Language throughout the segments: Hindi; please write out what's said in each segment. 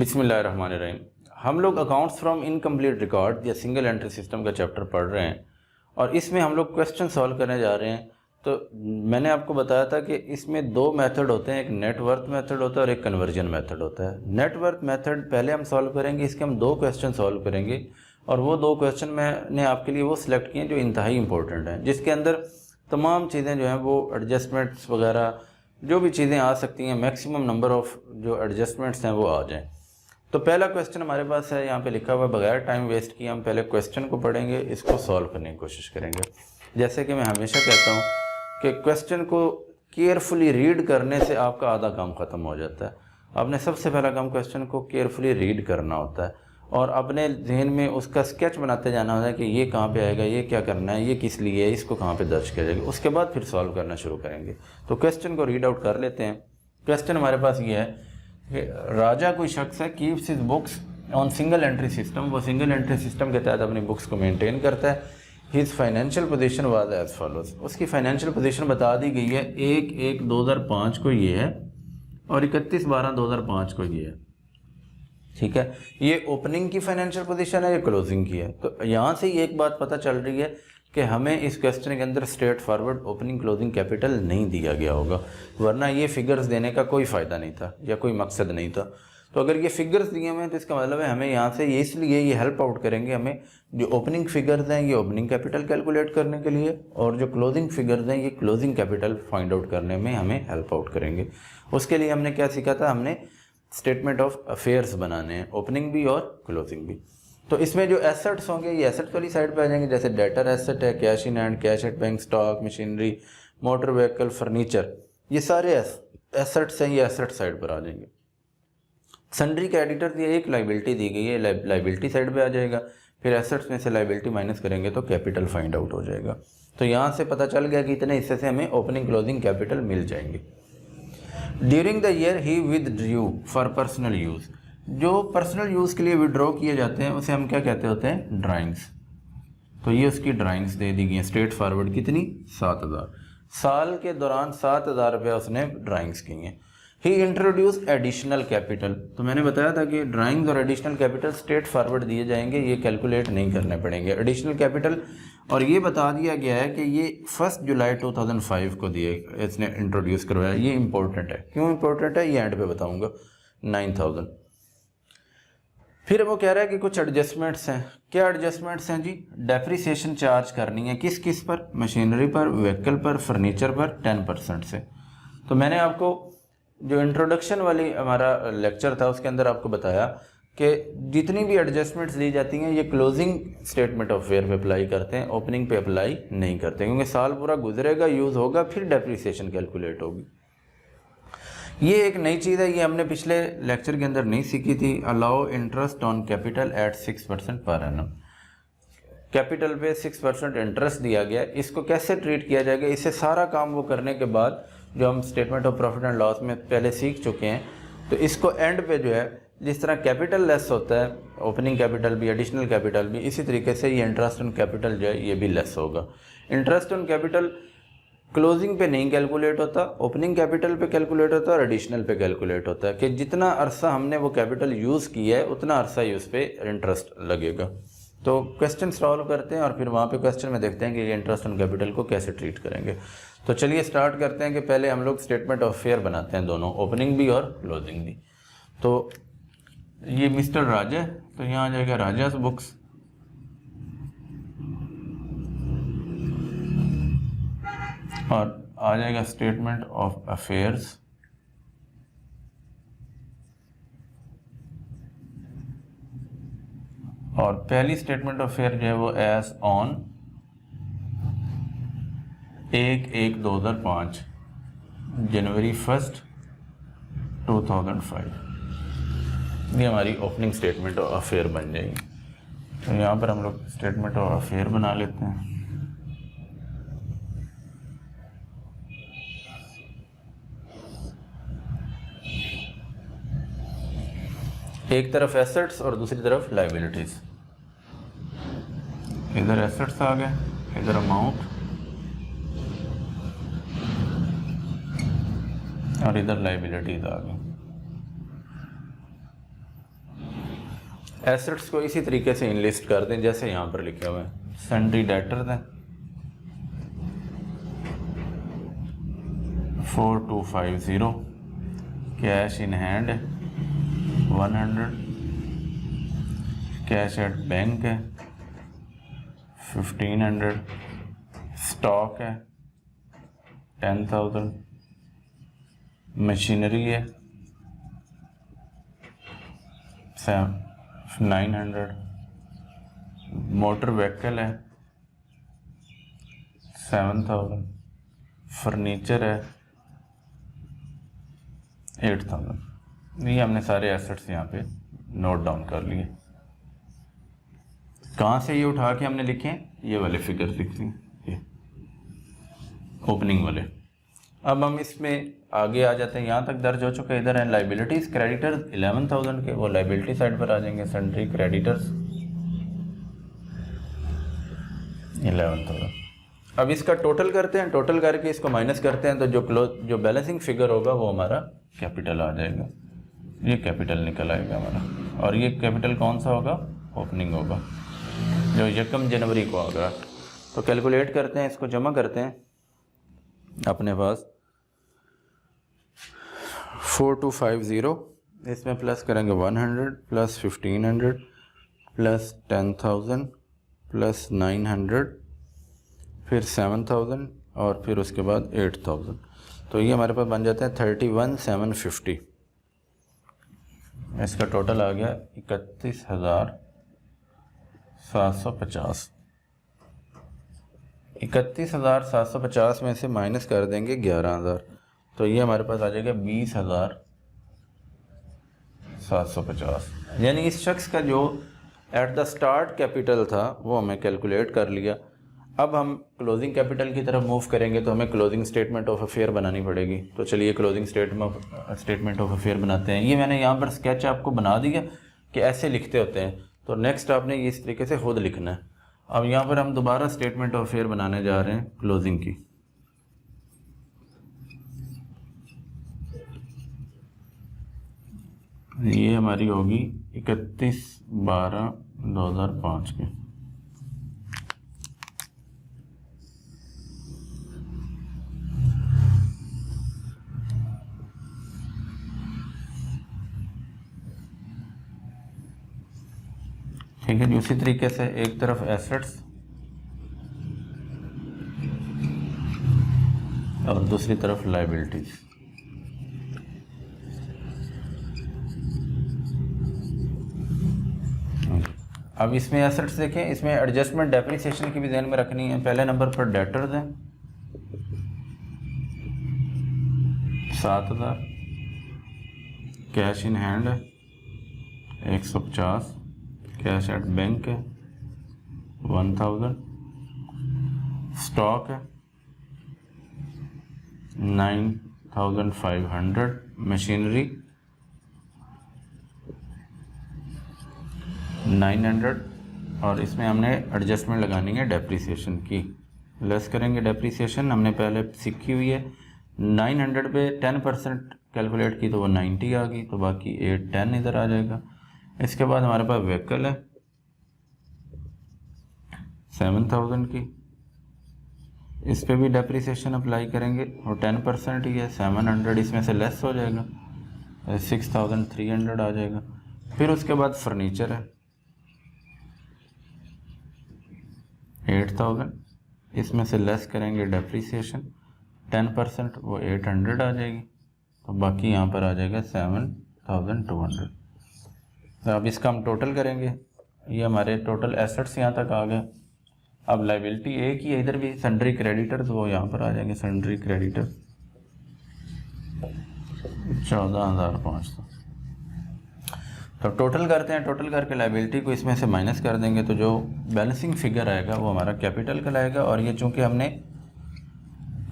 बिस्मिल्लाहिर्रहमानिर्रहीम। हम लोग अकाउंट्स फ्रॉम इनकम्प्लीट रिकॉर्ड या सिंगल एंट्री सिस्टम का चैप्टर पढ़ रहे हैं और इसमें हम लोग क्वेश्चन सॉल्व करने जा रहे हैं। तो मैंने आपको बताया था कि इसमें दो मेथड होते हैं, एक नेटवर्थ मेथड होता है और एक कन्वर्जन मेथड होता है। नेटवर्थ मेथड पहले हम सॉल्व करेंगे, इसके हम दो क्वेश्चन सॉल्व करेंगे और वो दो क्वेश्चन मैंने आपके लिए वो सिलेक्ट किए जो इंतहाई इंपॉर्टेंट हैं, जिसके अंदर तमाम चीज़ें जो हैं वो एडजस्टमेंट्स वगैरह जो भी चीज़ें आ सकती हैं, मैक्सिमम नंबर ऑफ़ जो एडजस्टमेंट्स हैं वो आ जाएं। तो पहला क्वेश्चन हमारे पास है, यहाँ पे लिखा हुआ है, बगैर टाइम वेस्ट किए हम पहले क्वेश्चन को पढ़ेंगे, इसको सॉल्व करने की कोशिश करेंगे। जैसे कि मैं हमेशा कहता हूँ कि क्वेश्चन को केयरफुली रीड करने से आपका आधा काम ख़त्म हो जाता है। आपने सबसे पहला काम क्वेश्चन को केयरफुली रीड करना होता है और अपने जहन में उसका स्केच बनाते जाना होता है कि ये कहाँ पे आएगा, ये क्या करना है, ये किस लिए है, इसको कहाँ पे दर्ज किया जाएगा। उसके बाद फिर सॉल्व करना शुरू करेंगे। तो क्वेश्चन को रीड आउट कर लेते हैं। क्वेश्चन हमारे पास ये है कि राजा कोई शख्स है, keeps his books on single entry system, वो सिंगल एंट्री सिस्टम के तहत अपनी बुक्स को मेंटेन करता है। His financial position was as follows, उसकी फाइनेंशियल पोजीशन बता दी गई है, 1/1/2005 को ये है और 31/12/2005 को ये है। ठीक है, ये ओपनिंग की फाइनेंशियल पोजीशन है, ये क्लोजिंग की है। तो यहाँ से ही एक बात पता चल रही है कि हमें इस क्वेश्चन के अंदर straight forward opening closing capital नहीं दिया गया होगा, वरना ये फिगर्स देने का कोई फ़ायदा नहीं था या कोई मकसद नहीं था। तो अगर ये फिगर्स दिए हुए हैं तो इसका मतलब है हमें यहाँ से ये इसलिए ये हेल्प आउट करेंगे, हमें जो ओपनिंग फिगर्स हैं ये ओपनिंग कैपिटल कैलकुलेट करने के लिए और जो क्लोजिंग फिगर्स हैं ये क्लोजिंग कैपिटल फाइंड आउट करने में हमें हेल्प आउट करेंगे। उसके लिए हमने क्या सीखा था, हमने स्टेटमेंट ऑफ अफेयर्स बनाने हैं, ओपनिंग भी और क्लोजिंग भी। तो इसमें जो एसेट्स होंगे ये एसेट्स वाली साइड पे आ जाएंगे, जैसे डेटर एसेट है, cash in hand, cash at bank, stock, machinery, motor vehicle, furniture, ये सारे एसेट्स हैं, ये एसेट साइड पर आ जाएंगे। सन्ड्री क्रेडिटर ये एक लाइबिलिटी दी गई है, लाइबिलिटी साइड पे आ जाएगा। फिर एसेट्स में से लाइबिलिटी माइनस करेंगे तो कैपिटल फाइंड आउट हो जाएगा। तो यहाँ से पता चल गया कि इतने हिस्से से हमें ओपनिंग क्लोजिंग कैपिटल मिल जाएंगे। ड्यूरिंग द ईयर ही विदड्रू फॉर पर्सनल यूज़, जो पर्सनल यूज़ के लिए विड्रॉ किए जाते हैं उसे हम क्या कहते होते हैं, ड्राइंग्स। तो ये उसकी ड्राइंग्स दे दी गई हैं स्ट्रेट फॉरवर्ड, कितनी, 7,000। साल के दौरान 7,000 रुपये उसने ड्राइंग्स की हैं। ही इंट्रोड्यूस एडिशनल कैपिटल, तो मैंने बताया था कि ड्राइंग्स और एडिशनल कैपिटल स्ट्रेट फॉरवर्ड दिए जाएंगे, ये कैलकुलेट नहीं करने पड़ेंगे एडिशनल कैपिटल। और ये बता दिया गया है कि ये 1 जुलाई 2005 को दिए, इसने इंट्रोड्यूस करवाया। ये इंपॉर्टेंट है, क्यों इंपॉर्टेंट है ये एंड पे बताऊंगा। 9,000। फिर वो कह रहा है कि कुछ एडजस्टमेंट्स हैं। क्या एडजस्टमेंट्स हैं जी, डेप्रिसिएशन चार्ज करनी है, किस किस पर, मशीनरी पर, व्हीकल पर, फर्नीचर पर 10% से। तो मैंने आपको जो इंट्रोडक्शन वाली हमारा लेक्चर था उसके अंदर आपको बताया कि जितनी भी एडजस्टमेंट्स दी जाती हैं ये क्लोजिंग स्टेटमेंट ऑफ फेयर पे अप्लाई करते हैं, ओपनिंग पे अप्लाई नहीं करते, क्योंकि साल पूरा गुजरेगा, यूज़ होगा, फिर डेप्रिसिएशन कैलकुलेट होगी। ये एक नई चीज़ है, ये हमने पिछले लेक्चर के अंदर नहीं सीखी थी। Allow interest on capital eight 6% per annum, capital पे 6% इंटरेस्ट दिया गया। इसको कैसे ट्रीट किया जाएगा, इससे सारा काम वो करने के बाद जो हम statement of profit and loss में पहले सीख चुके हैं, तो इसको एंड पे जो है जिस तरह कैपिटल लेस होता है, ओपनिंग कैपिटल भी, एडिशनल कैपिटल भी, इसी तरीके से ये इंटरेस्ट ऑन कैपिटल जो है ये भी लेस होगा। इंटरेस्ट ऑन कैपिटल क्लोजिंग पे नहीं कैलकुलेट होता, ओपनिंग कैपिटल पे कैलकुलेट होता है और एडिशनल पे कैलकुलेट होता है कि जितना अरसा हमने वो कैपिटल यूज़ किया है उतना अरसा ही उस पर इंटरेस्ट लगेगा। तो क्वेश्चन सॉल्व करते हैं और फिर वहाँ पे क्वेश्चन में देखते हैं कि ये इंटरेस्ट ऑन कैपिटल को कैसे ट्रीट करेंगे। तो चलिए स्टार्ट करते हैं कि पहले हम लोग स्टेटमेंट ऑफ फेयर बनाते हैं, दोनों ओपनिंग भी और क्लोजिंग भी। तो ये मिस्टर राजा, तो यहाँ आ जाएगा राजास बुक्स, और आ जाएगा स्टेटमेंट ऑफ अफेयर्स, और पहली स्टेटमेंट ऑफ फेयर जो है वो एज ऑन 1/1/2005, जनवरी 1, 2005, ये हमारी ओपनिंग स्टेटमेंट ऑफ अफेयर बन जाएगी। तो यहाँ पर हम लोग स्टेटमेंट ऑफ अफेयर बना लेते हैं। एक तरफ एसेट्स और दूसरी तरफ लाइबिलिटीज। इधर एसेट्स आ गए, इधर अमाउंट, और इधर लाइबिलिटीज आ गई। एसेट्स को इसी तरीके से इनलिस्ट कर दें जैसे यहाँ पर लिखे हुए हैं। सन्ड्री डेटर दें 4250, cash in hand 100, cash at bank है 1500, स्टॉक है 10,000, मशीनरी है 900, मोटर व्हीकल है 7,000, फर्नीचर है 8,000। ये हमने सारे एसेट्स यहाँ पे नोट डाउन कर लिए। कहाँ से ये उठा के हमने लिखे हैं? ये वाले फिगर्स लिखते हैं, ये ओपनिंग वाले। अब हम इसमें आगे आ जाते हैं, यहाँ तक दर्ज हो चुके। इधर हैं लाइबिलिटीज़, क्रेडिटर्स 11,000 के, वो लाइबिलिटी साइड पर आ जाएंगे। Sundry creditors 11,000। अब इसका टोटल करते हैं, टोटल करके इसको माइनस करते हैं तो जो बैलेंसिंग फिगर होगा वो हमारा कैपिटल आ जाएगा। ये कैपिटल निकल आएगा हमारा, और ये कैपिटल कौन सा होगा? ओपनिंग होगा, जो 1 जनवरी को आएगा। तो कैलकुलेट करते हैं, इसको जमा करते हैं अपने पास। 4250, इसमें प्लस करेंगे 100 प्लस 1500 प्लस 10,000 प्लस 900 फिर 7,000 और फिर उसके बाद 8,000। तो ये हमारे पास बन जाता है 31,750। इसका टोटल आ गया 31,750। 31,750 में से माइनस कर देंगे 11,000, तो ये हमारे पास आ जाएगा 20,750। यानी इस शख्स का जो एट द स्टार्ट कैपिटल था वो हमें कैलकुलेट कर लिया। अब हम क्लोजिंग कैपिटल की तरफ मूव करेंगे तो हमें क्लोजिंग स्टेटमेंट ऑफ अफेयर बनानी पड़ेगी। तो चलिए क्लोजिंग स्टेटमेंट ऑफ अफेयर बनाते हैं। ये मैंने यहाँ पर स्केच आपको बना दिया कि ऐसे लिखते होते हैं, तो नेक्स्ट आपने ये इस तरीके से खुद लिखना है। अब यहाँ पर हम दोबारा स्टेटमेंट ऑफ अफेयर बनाने जा रहे हैं क्लोजिंग की। ये हमारी होगी 31/12/2005 के। ठीक है जी। उसी तरीके से एक तरफ एसेट्स और दूसरी तरफ लायबिलिटीज। अब इसमें एसेट्स देखें, इसमें एडजस्टमेंट डेप्रिसिएशन की भी ध्यान में रखनी है। पहले नंबर पर डेटर्स हैं 7,000, कैश इन हैंड है 150, कैश एट बैंक है 1,000, स्टॉक है 9,500, मशीनरी 900, और इसमें हमने एडजस्टमेंट लगानी है डेप्रिसिएशन की। लेस करेंगे डेप्रिसिएशन, हमने पहले सीखी हुई है। 900 पे 10% कैलकुलेट की तो वो 90 आ गई, तो बाकी 810 इधर आ जाएगा। इसके बाद हमारे पास व्हीकल है 7,000 की, इस पे भी डेप्रिसिएशन अप्लाई करेंगे और 10% ही है 700, इसमें से लेस हो जाएगा 6,300 आ जाएगा। फिर उसके बाद फर्नीचर है 8,000, इसमें से लेस करेंगे डेप्रिसिएशन 10%, वो 800 आ जाएगी, तो बाकी यहाँ पर आ जाएगा 7,200। तो अब इसका हम टोटल करेंगे। ये हमारे टोटल एसेट्स यहाँ तक आ गए। अब लाइबिलिटी एक ही है, इधर भी सन्ड्री क्रेडिटर्स, वो यहाँ पर आ जाएंगे सन्ड्री क्रेडिटर 14,500। तो टोटल करते हैं, टोटल करके लाइबिलिटी को इसमें से माइनस कर देंगे तो जो बैलेंसिंग फिगर आएगा वो हमारा कैपिटल कहलाएगा। और ये चूँकि हमने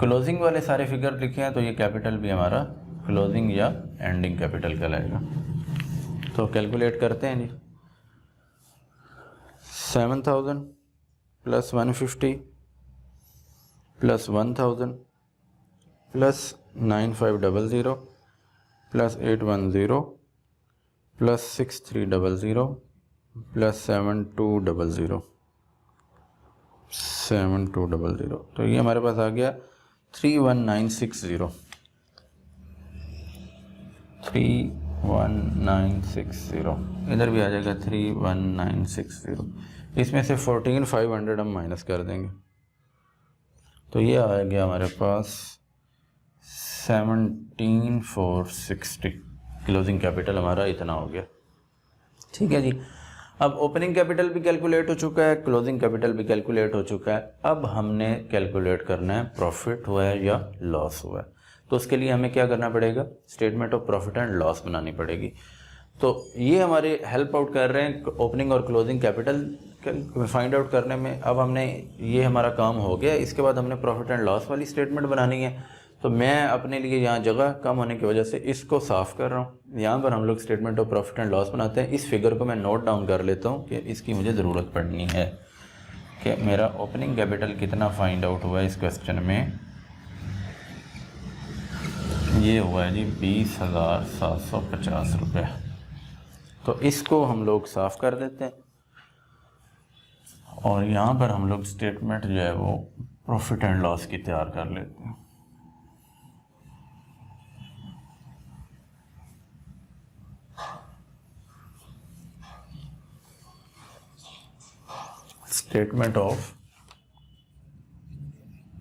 क्लोजिंग वाले सारे फिगर लिखे हैं तो ये कैपिटल भी हमारा क्लोजिंग या एंडिंग कैपिटल कहलाएगा। तो कैलकुलेट करते हैं जी। 7,000 plus 150 plus 1,000 plus 9,500 plus 810 plus 6,300 +7200 7200, तो ये हमारे पास आ गया 31960 31960। इधर भी आ जाएगा 31960। इसमें से 14500 हम माइनस कर देंगे, तो ये आ गया हमारे पास 17460। क्लोजिंग कैपिटल हमारा इतना हो गया। ठीक है जी। अब ओपनिंग कैपिटल भी कैलकुलेट हो चुका है, क्लोजिंग कैपिटल भी कैलकुलेट हो चुका है। अब हमने कैलकुलेट करना है प्रॉफिट हुआ है या लॉस हुआ है। तो उसके लिए हमें क्या करना पड़ेगा, statement of profit and loss बनानी पड़ेगी। तो ये हमारे हेल्प आउट कर रहे हैं ओपनिंग और क्लोजिंग कैपिटल फाइंड आउट करने में। अब हमने ये हमारा काम हो गया, इसके बाद हमने प्रॉफिट एंड लॉस वाली स्टेटमेंट बनानी है। तो मैं अपने लिए यहाँ जगह कम होने की वजह से इसको साफ़ कर रहा हूँ। यहाँ पर हम लोग statement of profit and loss बनाते हैं। इस फिगर को मैं नोट डाउन कर लेता हूँ कि इसकी मुझे ज़रूरत पड़नी है कि मेरा ओपनिंग कैपिटल कितना फाइंड आउट हुआ है इस क्वेश्चन में। ये हुआ है जी 20,750 रुपये। तो इसको हम लोग साफ़ कर देते हैं और यहाँ पर हम लोग स्टेटमेंट जो है वो प्रॉफिट एंड लॉस की तैयार कर लेते हैं। Statement of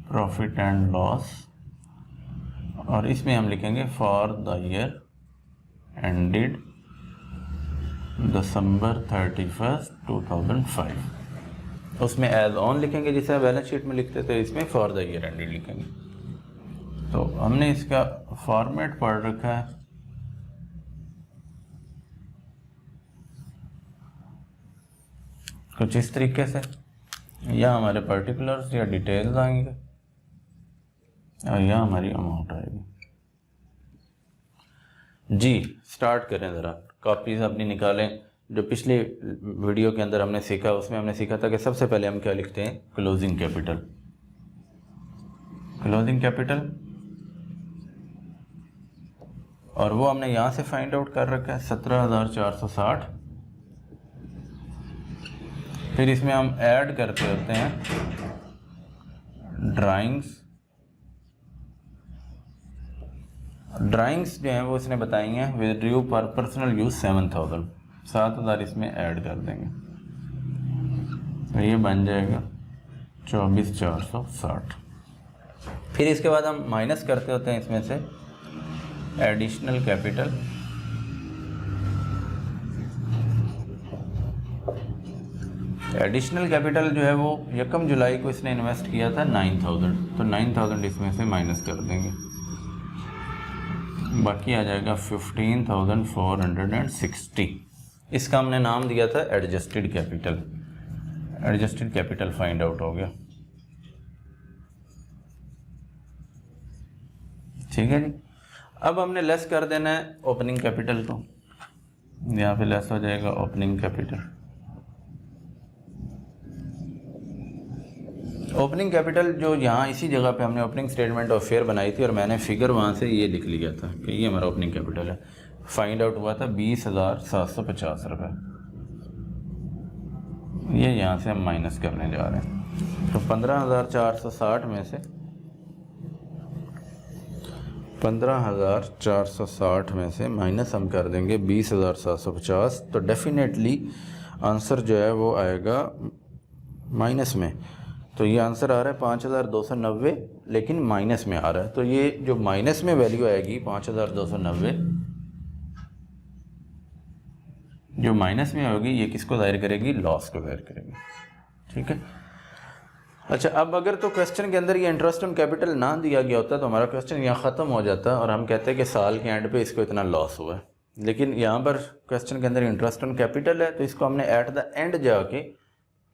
profit and loss, और इसमें हम लिखेंगे for the year ended December 31, 2005। उसमें एज ऑन लिखेंगे जिसे बैलेंस शीट में लिखते थे, इसमें फॉर द ईयर एंडेड लिखेंगे। तो हमने इसका फॉर्मेट पढ़ रखा है। कुछ इस तरीके से, या हमारे पर्टिकुलर्स या डिटेल्स आएंगे और या हमारी अमाउंट आएगी जी। स्टार्ट करें, ज़रा कॉपीज़ अपनी निकालें। जो पिछले वीडियो के अंदर हमने सीखा, उसमें हमने सीखा था कि सबसे पहले हम क्या लिखते हैं, क्लोजिंग कैपिटल। क्लोजिंग कैपिटल, और वो हमने यहाँ से फाइंड आउट कर रखा है 17,460। फिर इसमें हम ऐड करते होते हैं ड्राइंग्स। ड्राइंग्स जो हैं वो इसने बताई हैं विद ड्यू पर पर्सनल यूज 7,000 इसमें ऐड कर देंगे, तो ये बन जाएगा 24,460। फिर इसके बाद हम माइनस करते होते हैं इसमें से एडिशनल कैपिटल। एडिशनल कैपिटल जो है वो 1 जुलाई को इसने इन्वेस्ट किया था 9,000, तो 9,000 इसमें से माइनस कर देंगे, बाकी आ जाएगा 15,460। इसका हमने नाम दिया था adjusted capital. Adjusted capital find out हो गया। ठीक है जी। अब हमने लेस कर देना है ओपनिंग कैपिटल को, यहाँ पे लेस हो जाएगा ओपनिंग कैपिटल। ओपनिंग कैपिटल जो यहाँ इसी जगह पे हमने ओपनिंग स्टेटमेंट ऑफ फेयर बनाई थी और मैंने फिगर वहाँ से ये लिख लिया था कि ये हमारा ओपनिंग कैपिटल है। फाइंड आउट हुआ था 20,750 रुपये। ये यहाँ से हम माइनस करने जा रहे हैं। तो 15,460 में से 15,460 में से माइनस हम कर देंगे 20,750। तो डेफिनेटली आंसर जो है वो आएगा माइनस में। तो ये आंसर आ रहा है 5,290, लेकिन माइनस में आ रहा है। तो ये जो माइनस में वैल्यू आएगी 5,290, जो माइनस में होगी ये किसको जाहिर करेगी, लॉस को जाहिर करेगी। ठीक है। अच्छा, अब अगर तो क्वेश्चन के अंदर ये इंटरेस्ट ऑन कैपिटल ना दिया गया होता तो हमारा क्वेश्चन यहाँ ख़त्म हो जाता और हम कहते हैं कि साल के एंड पे इसको इतना लॉस हुआ है। लेकिन यहाँ पर क्वेश्चन के अंदर इंटरेस्ट ऑन कैपिटल है, तो इसको हमने एट द एंड जाके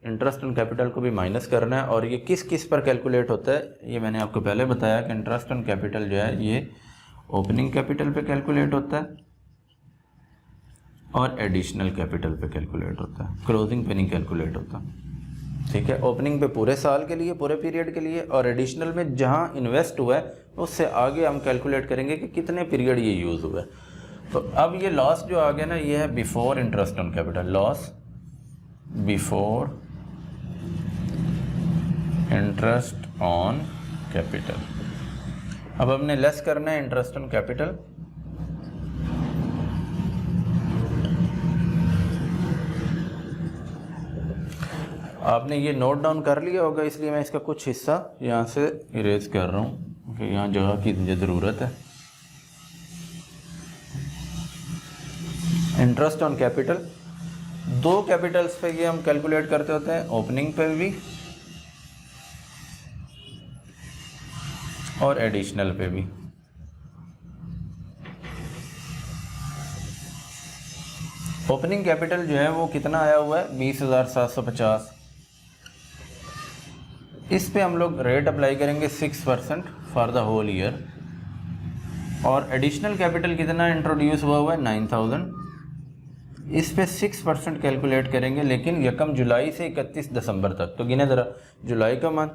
इंटरेस्ट ऑन कैपिटल को भी माइनस करना है। और ये किस किस पर कैलकुलेट होता है, ये मैंने आपको पहले बताया कि इंटरेस्ट ऑन कैपिटल जो है ये ओपनिंग कैपिटल पे कैलकुलेट होता है और एडिशनल कैपिटल पे कैलकुलेट होता है, क्लोजिंग पे नहीं कैलकुलेट होता। ठीक है। ओपनिंग पे पूरे साल के लिए, पूरे पीरियड के लिए, और एडिशनल में जहाँ इन्वेस्ट हुआ है उससे आगे हम कैलकुलेट करेंगे कि कितने पीरियड ये यूज़ हुआ है। तो अब ये लॉस जो आ गया ना, ये है before interest on capital. Loss before interest on capital. अब हमने लेस करना है इंटरेस्ट ऑन कैपिटल। आपने ये नोट डाउन कर लिया होगा, इसलिए मैं इसका कुछ हिस्सा यहाँ से इरेज कर रहा हूँ क्योंकि यहाँ जगह की मुझे ज़रूरत है। इंटरेस्ट ऑन कैपिटल, दो कैपिटल्स पे ये हम कैलकुलेट करते होते हैं, ओपनिंग पे भी और एडिशनल पे भी। ओपनिंग कैपिटल जो है वो कितना आया हुआ है, 20,750। इस पे हम लोग रेट अप्लाई करेंगे 6% फॉर द होल ईयर। और एडिशनल कैपिटल कितना इंट्रोड्यूस हुआ है, 9,000। इस पे 6% कैलकुलेट करेंगे, लेकिन 1 जुलाई से 31 दिसंबर तक। तो गिने ज़रा, जुलाई का मंथ,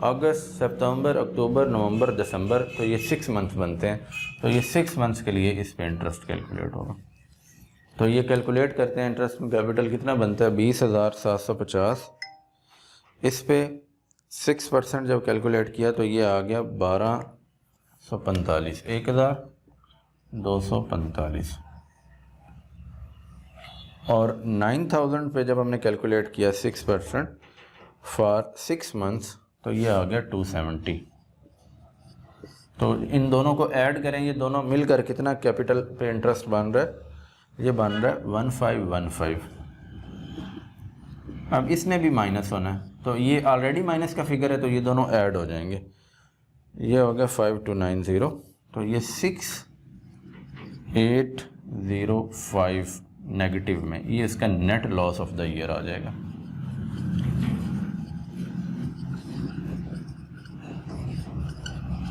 अगस्त, सितंबर, अक्टूबर, नवंबर, दिसंबर, तो ये 6 मंथ बनते हैं। तो ये 6 मंथ्स के लिए इस पे इंटरेस्ट कैलकुलेट होगा। तो ये कैलकुलेट करते हैं, इंटरेस्ट कैपिटल कितना बनता है, 20,750। इस पे 6% जब कैलकुलेट किया तो ये आ गया 1245, 1,245। और 9,000 पे जब हमने कैलकुलेट किया 6% फॉर 6 मंथ्स, तो ये आ गया 270। तो इन दोनों को ऐड करें, ये दोनों मिलकर कितना कैपिटल पे इंटरेस्ट बन रहा है, ये बन रहा है 1515। अब इसमें भी माइनस होना है, तो ये ऑलरेडी माइनस का फिगर है, तो ये दोनों ऐड हो जाएंगे। ये हो गया 5290, तो ये 6805 नेगेटिव में, ये इसका net loss of the year आ जाएगा।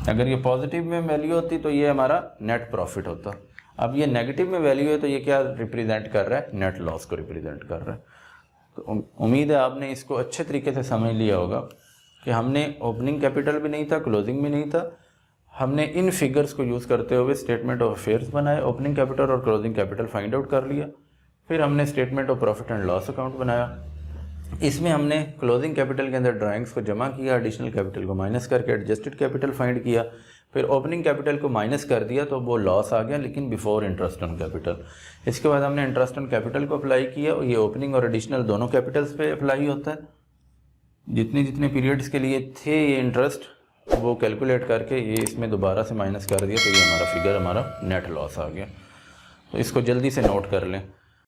अगर ये पॉजिटिव में वैल्यू होती तो ये हमारा नेट प्रॉफिट होता। अब ये नेगेटिव में वैल्यू है, तो ये क्या रिप्रेजेंट कर रहा है, नेट लॉस को रिप्रेजेंट कर रहा है। तो उम्मीद है आपने इसको अच्छे तरीके से समझ लिया होगा कि हमने ओपनिंग कैपिटल भी नहीं था, क्लोजिंग भी नहीं था, हमने इन फिगर्स को यूज़ करते हुए स्टेटमेंट ऑफ अफेयर्स बनाए, ओपनिंग कैपिटल और क्लोजिंग कैपिटल फाइंड आउट कर लिया। फिर हमने statement of profit and loss account बनाया। इसमें हमने क्लोजिंग कैपिटल के अंदर ड्राइंग्स को जमा किया, एडिशनल कैपिटल को माइनस करके एडजस्टेड कैपिटल फाइंड किया, फिर ओपनिंग कैपिटल को माइनस कर दिया तो वो लॉस आ गया, लेकिन बिफोर इंटरेस्ट ऑन कैपिटल। इसके बाद हमने इंटरेस्ट ऑन कैपिटल को अप्लाई किया, और ये ओपनिंग और एडिशनल दोनों कैपिटल्स पे अप्लाई होता है। जितने जितने पीरियड्स के लिए थे ये इंटरेस्ट, वो कैलकुलेट करके ये इसमें दोबारा से माइनस कर दिया, तो ये हमारा फिगर, हमारा नेट लॉस आ गया। तो इसको जल्दी से नोट कर लें।